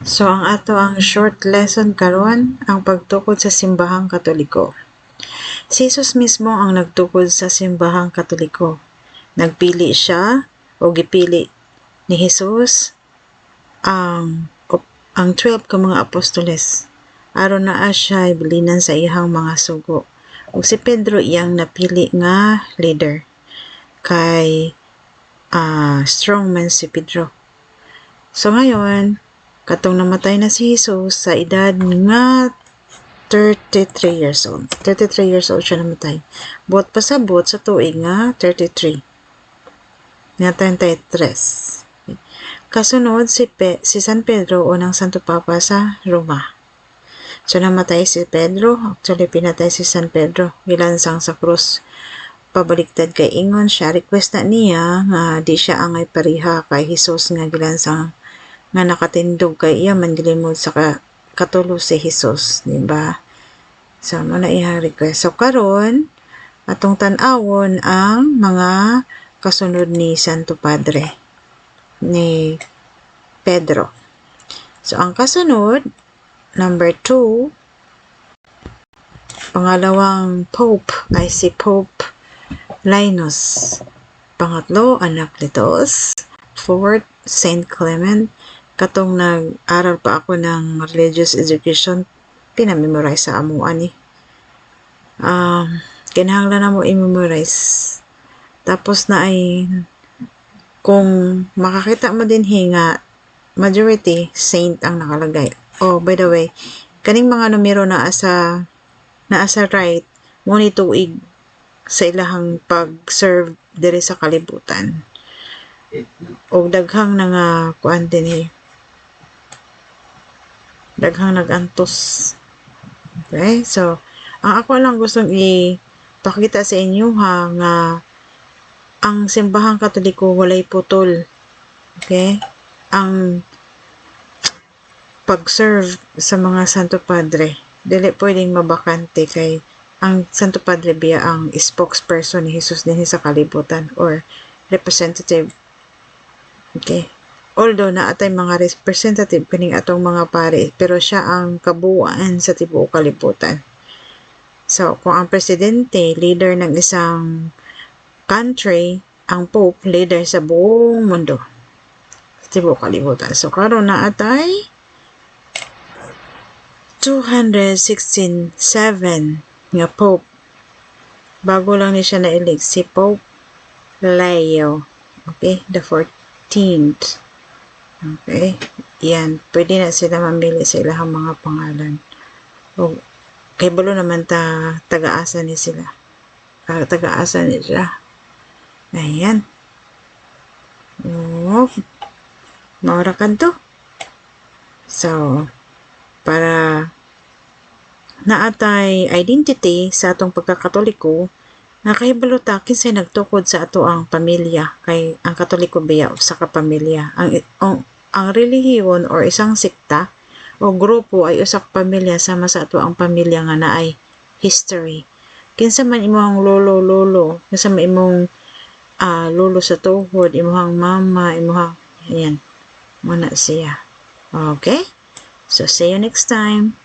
So ang ato ang short lesson karon ang pagtukod sa simbahang Katoliko. Si Jesus mismo ang nagtukod sa simbahang Katoliko. Nagpili siya o gipili ni Jesus ang 12 ka mga apostoles aron naa siya ibilinan sa iyang mga sugo. Ug si Pedro iyang napili nga leader kay strong man si Pedro. So ngayon, katong namatay na si Jesus sa edad nga 33 years old. 33 years old siya namatay. Buot pasabot sa tuig nga 33. Nga 33. Kasunod si San Pedro unang Santo Papa sa Roma. So namatay si Pedro, actually pinatay si San Pedro, gilansang sa krus. Pabaliktad kay ingon siya, request na niya nga di siya angay pariha kay Jesus nga gilansang nga nakatindog kay iya man gilimod sa katulo si Jesus, di ba? So mo na iya request. So karon atong tan-awon ang mga kasunod ni Santo Padre ni Pedro. So ang kasunod, number 2, pangalawang Pope ay si Pope Linus. Pangatlo, Anacletus. Fourth, Saint Clement. Katong nag-aral pa ako ng religious education, pinamemorize sa amuan kinahanglan na mo i-memorize. Tapos na ay kung makakita mo din hinga majority saint ang nakalagay. Oh, by the way, kaning mga numero na asa right mo ni tuig sa ilahang pag-serve diri sa kalibutan. O daghang nga kuan din daghang nagantos. Okay, so ang ako lang gustong ipakita sa inyo nga ang simbahang Katoliko walay putol. Okay, ang pag-serve sa mga Santo Padre dili pwedeng mabakante kay ang Santo Padre biya ang spokesperson ni Jesus din sa kalibutan or representative. Okay, although naatay mga representative kaning atong mga pare, pero siya ang kabuuan sa tibuok kalibutan. So kung ang presidente leader ng isang country, ang Pope leader sa buong mundo sa tibuok kalibutan. So karon naatay 216 nga Pope. Bago lang ni siya na-elect si Pope Leo. Okay, the 14th. Okay, yan. Pwede na sila mamili sa ilahang mga pangalan. O, kay balo naman taga-asa ni sila. Taga-asa ni siya. Ayan. Oh, maurakan to. So, para naatay identity sa atong pagkakatoliko, nakahibalo kinsay nagtukod sa ato ang pamilya kay ang Katoliko biya sa kapamilya. Ang relihiyon or isang sekta o grupo ay usa ka pamilya sama sa ato ang pamilya nga naay history. Kinsa man imong lolo, kinsa man imong lolo sa tuhod, imong mama, imong ayan, muna siya. Okay? So see you next time.